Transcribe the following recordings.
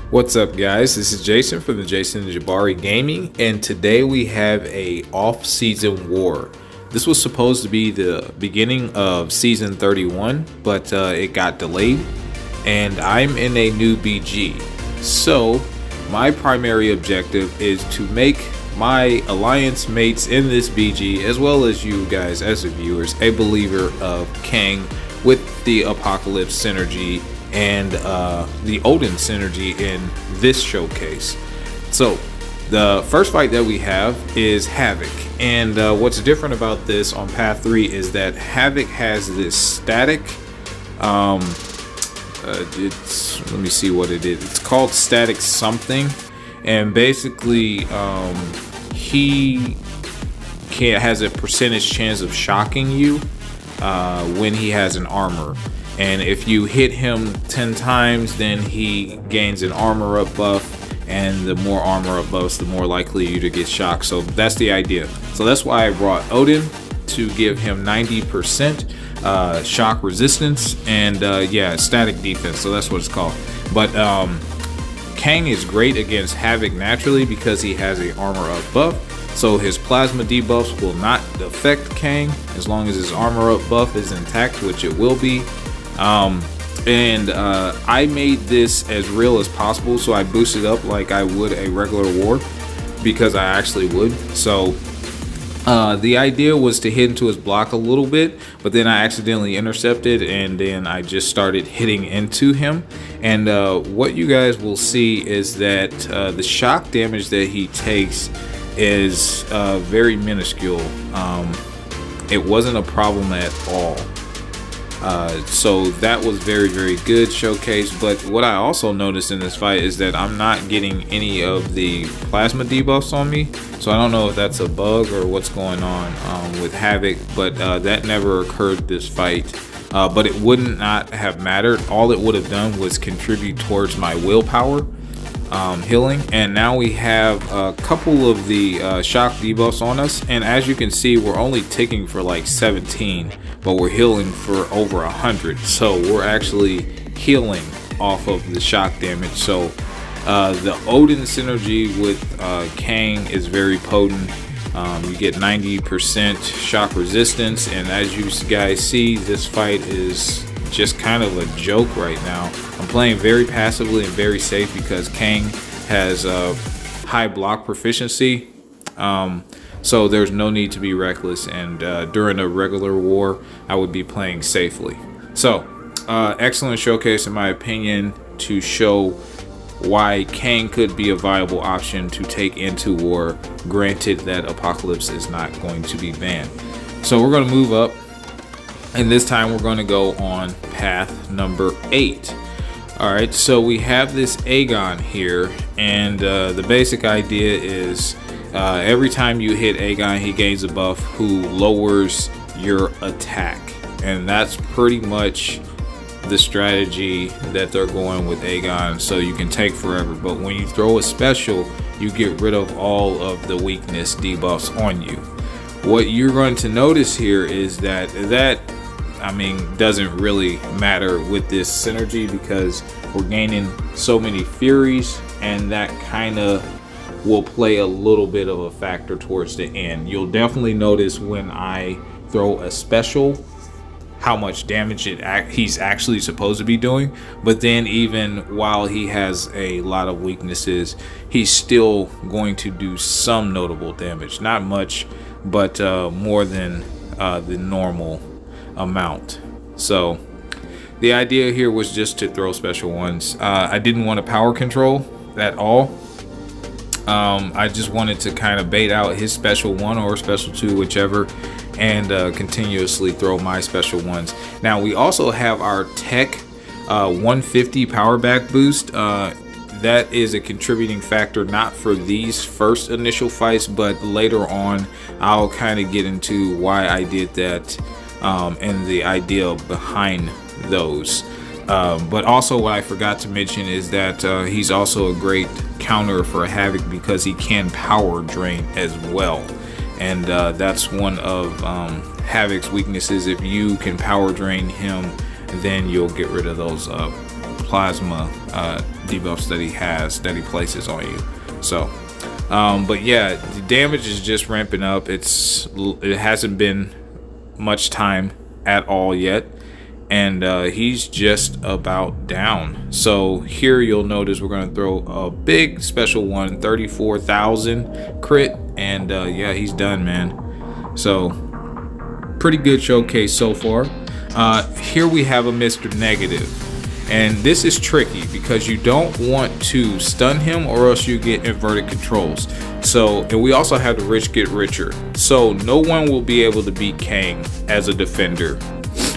What's up, guys? This is Jason from the Jason&Jabari Gaming, and today we have a off-season war. This was supposed to be the beginning of season 31, but it got delayed, and I'm in a new BG. So my primary objective is to make my alliance mates in this BG, as well as you guys as the viewers, a believer of Kang with the Apocalypse synergy and the Odin synergy in this showcase. So the first fight that we have is Havoc, and what's different about this on path 3 is that Havoc has this static let me see what it is. It's called static something, and basically he has a percentage chance of shocking you when he has an armor. And if you hit him 10 times, then he gains an armor up buff, and the more armor up buffs, the more likely you to get shocked. So that's the idea. So that's why I brought Odin, to give him 90% shock resistance and yeah, static defense. So that's what it's called. But Kang is great against Havoc naturally because he has a armor up buff. So his plasma debuffs will not affect Kang as long as his armor up buff is intact, which it will be. I made this as real as possible, so I boosted up like I would a regular war, because I actually would. So the idea was to hit into his block a little bit, but then I accidentally intercepted, and then I just started hitting into him. And what you guys will see is that the shock damage that he takes is very minuscule. It wasn't a problem at all. So that was very good showcase. But what I also noticed in this fight is that I'm not getting any of the plasma debuffs on me, so I don't know if that's a bug or what's going on with Havoc, but that never occurred this fight. But it would not have mattered. All it would have done was contribute towards my willpower healing. And now we have a couple of the shock debuffs on us, and as you can see, we're only ticking for like 17, but we're healing for over 100. So we're actually healing off of the shock damage. So the Odin synergy with Kang is very potent. You get 90% shock resistance, and as you guys see, this fight is just kind of a joke right now. I'm playing very passively and very safe because Kang has high block proficiency, so there's no need to be reckless, and during a regular war I would be playing safely. So excellent showcase in my opinion to show why Kang could be a viable option to take into war, granted that Apocalypse is not going to be banned. So we're going to move up, and this time we're going to go on path number 8. Alright, so we have this Aegon here, and the basic idea is every time you hit Aegon, he gains a buff who lowers your attack, and that's pretty much the strategy that they're going with Aegon, so you can take forever. But when you throw a special, you get rid of all of the weakness debuffs on you. What you're going to notice here is that doesn't really matter with this synergy, because we're gaining so many furies, and that kind of will play a little bit of a factor towards the end. You'll definitely notice when I throw a special how much damage he's actually supposed to be doing, but then even while he has a lot of weaknesses, he's still going to do some notable damage. Not much, but more than the normal amount. So the idea here was just to throw special ones. I didn't want to power control at all. I just wanted to kind of bait out his special 1 or special 2, whichever, and continuously throw my special ones. Now we also have our tech 150 power back boost. That is a contributing factor, not for these first initial fights, but later on I'll kind of get into why I did that and the idea behind those. But also what I forgot to mention is that he's also a great counter for Havoc because he can power drain as well, and that's one of Havoc's weaknesses. If you can power drain him, then you'll get rid of those plasma debuffs that he has, that he places on you. So but yeah, the damage is just ramping up. It hasn't been much time at all yet, and he's just about down. So here you'll notice we're going to throw a big special one, 34,000 crit, and yeah, he's done, man. So pretty good showcase so far. Here we have a Mr. Negative, and this is tricky because you don't want to stun him or else you get inverted controls. So, and we also have the rich get richer, so no one will be able to beat Kang as a defender.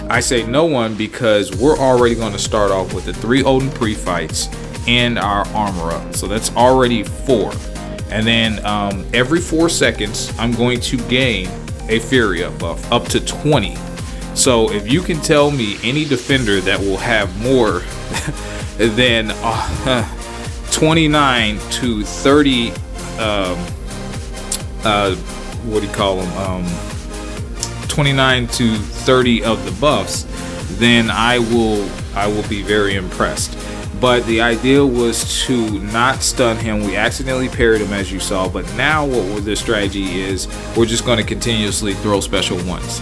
I say no one because we're already going to start off with the 3 Odin pre-fights and our armor up, so that's already 4. And then every 4 seconds I'm going to gain a Fury up buff up to 20. So if you can tell me any defender that will have more than 29 to 30 what do you call them, 29 to 30 of the buffs, then I will be very impressed. But the idea was to not stun him. We accidentally parried him, as you saw, but now what the strategy is, we're just going to continuously throw special ones.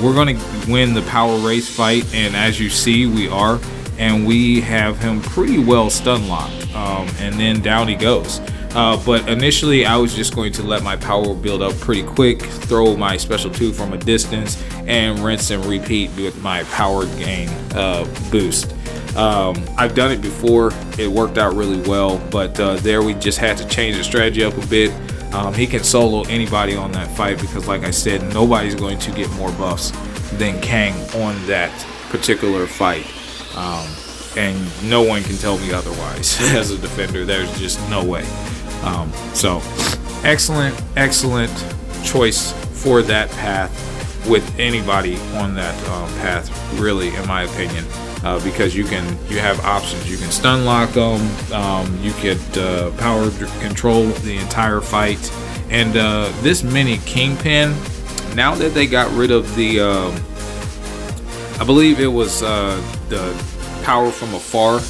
We're going to win the power race fight, and as you see, we are, and we have him pretty well stun locked, and then down he goes. But initially I was just going to let my power build up pretty quick, throw my special 2 from a distance, and rinse and repeat with my power gain boost. I've done it before, it worked out really well, but there we just had to change the strategy up a bit. He can solo anybody on that fight because, like I said, nobody's going to get more buffs than Kang on that particular fight, and no one can tell me otherwise. As a defender, there's just no way. So excellent choice for that path with anybody on that path, really, in my opinion. Because you have options. You can stun lock them, you could power control the entire fight, and this mini Kingpin, now that they got rid of the I believe it was the power from afar,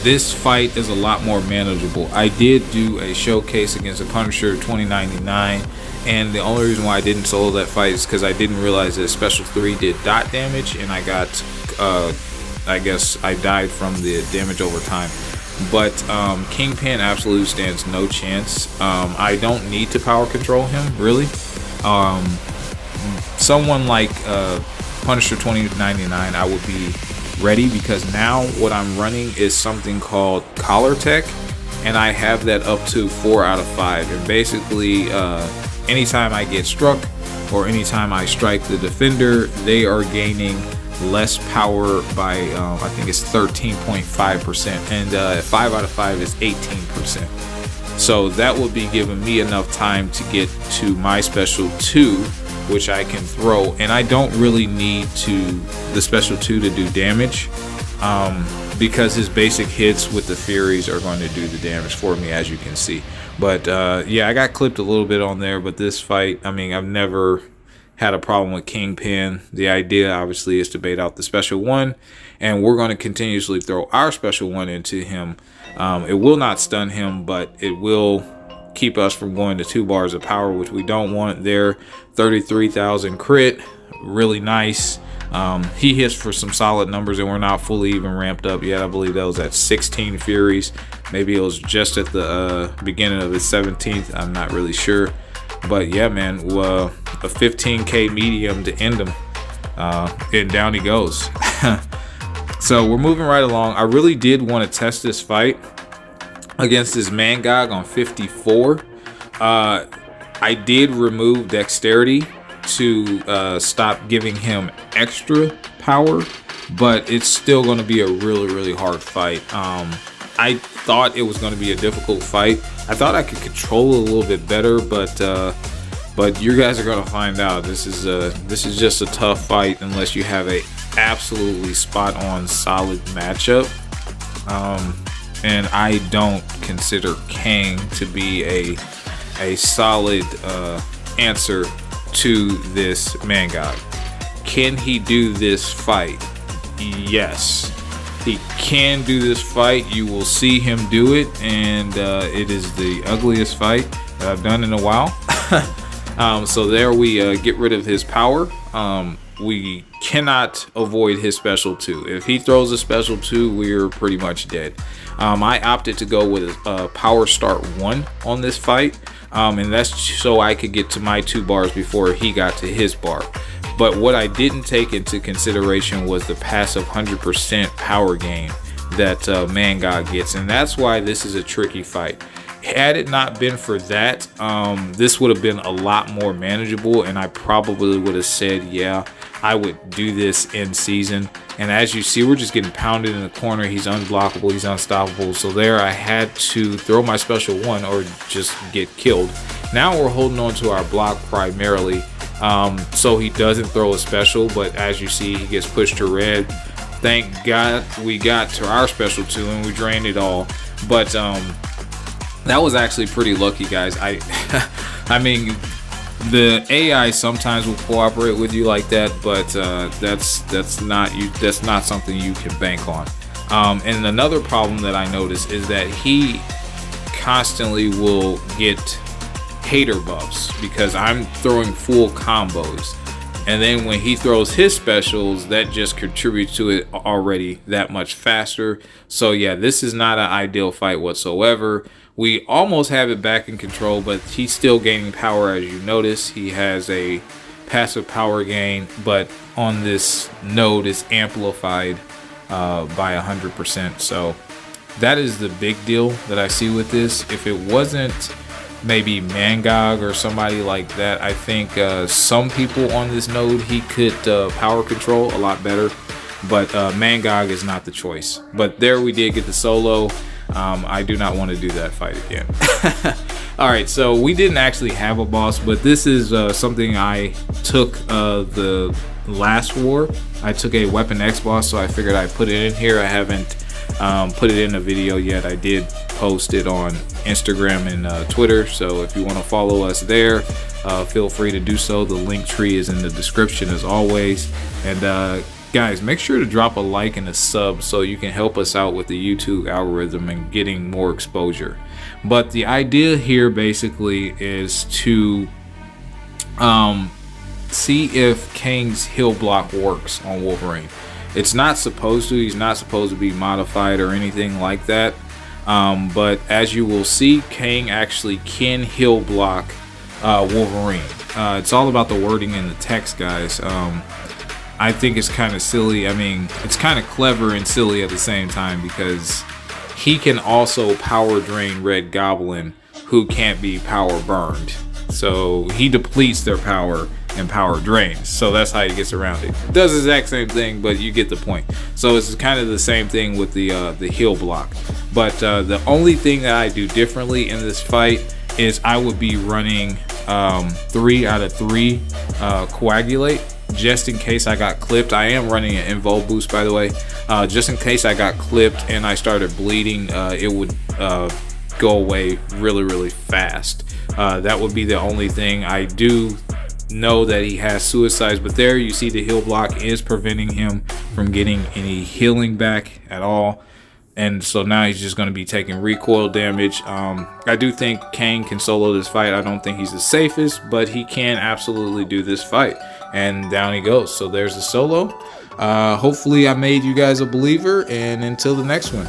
this fight is a lot more manageable. I did do a showcase against a Punisher 2099, and the only reason why I didn't solo that fight is because I didn't realize that special 3 did dot damage, and I got I guess I died from the damage over time. But Kingpin absolutely stands no chance. I don't need to power control him, really. Someone like Punisher 2099, I would be ready, because now what I'm running is something called Collar Tech, and I have that up to 4 out of 5. And basically, anytime I get struck or anytime I strike the defender, they are gaining less power by I think it's 13.5%, and 5 out of 5 is 18%. So that will be giving me enough time to get to my special 2, which I can throw, and I don't really need the special 2 to do damage, because his basic hits with the Furies are going to do the damage for me, as you can see. But yeah, I got clipped a little bit on there, but this fight, I mean, I've never had a problem with Kingpin. The idea obviously is to bait out the special 1, and we're going to continuously throw our special 1 into him. It will not stun him, but it will keep us from going to 2 bars of power, which we don't want there. 33,000 crit, really nice. He hits for some solid numbers, and we're not fully even ramped up yet. I believe that was at 16 Furies. Maybe it was just at the beginning of his 17th. I'm not really sure. But yeah, man, a 15k medium to end him, and down he goes. So we're moving right along. I really did want to test this fight against this Mangog on 54. I did remove dexterity to stop giving him extra power, but it's still going to be a really hard fight. I thought it was going to be a difficult fight. I thought I could control it a little bit better, but you guys are going to find out. This is just a tough fight unless you have a absolutely spot on solid matchup. And I don't consider Kang to be a solid answer to this Mangog. Can he do this fight? Yes. He can do this fight. You will see him do it, and it is the ugliest fight that I've done in a while. So there we get rid of his power. We cannot avoid his special 2. If he throws a special 2, we're pretty much dead. I opted to go with a power start 1 on this fight, and that's so I could get to my 2 bars before he got to his bar. But what I didn't take into consideration was the passive 100% power gain that Mangog gets, and that's why this is a tricky fight. Had it not been for that, this would have been a lot more manageable, and I probably would have said, yeah, I would do this in season. And as you see, we're just getting pounded in the corner. He's unblockable, he's unstoppable. So there I had to throw my special 1 or just get killed. Now we're holding on to our block primarily, so he doesn't throw a special, but as you see, he gets pushed to red. Thank God we got to our special 2 and we drained it all. But that was actually pretty lucky, guys. I mean, the AI sometimes will cooperate with you like that, but that's not something you can bank on. And another problem that I noticed is that he constantly will get hater buffs because I'm throwing full combos, and then when he throws his specials, that just contributes to it already that much faster. So yeah, this is not an ideal fight whatsoever. We almost have it back in control, but he's still gaining power. As you notice, he has a passive power gain, but on this node is amplified by 100%. So that is the big deal that I see with this. If it wasn't maybe Mangog or somebody like that, I think some people on this node he could power control a lot better, but Mangog is not the choice. But there we did get the solo. I do not want to do that fight again. Alright, so we didn't actually have a boss, but this is something I took the last war. I took a Weapon X boss, so I figured I'd put it in here. I haven't put it in a video yet. I did post it on Instagram and Twitter, so if you want to follow us there, feel free to do so. The link tree is in the description as always. And guys, make sure to drop a like and a sub so you can help us out with the YouTube algorithm and getting more exposure. But the idea here basically is to see if Kang's heal block works on Wolverine. It's not supposed to. He's not supposed to be modified or anything like that. But as you will see, Kang actually can heal block Wolverine. It's all about the wording in the text, guys. I think it's kind of silly. I mean, it's kind of clever and silly at the same time, because he can also power drain Red Goblin, who can't be power burned. So he depletes their power and power drains. So that's how he gets around it. Does the exact same thing, but you get the point. So it's kind of the same thing with the heal block. But the only thing that I do differently in this fight is I would be running 3 out of 3 coagulate, just in case I got clipped. I am running an Invo boost, by the way. Just in case I got clipped and I started bleeding, it would go away really fast. That would be the only thing. I do know that he has suicides, but there you see the heal block is preventing him from getting any healing back at all. And so now he's just going to be taking recoil damage. I do think Kang can solo this fight. I don't think he's the safest, but he can absolutely do this fight. And down he goes. So there's the solo. Hopefully I made you guys a believer, and until the next one.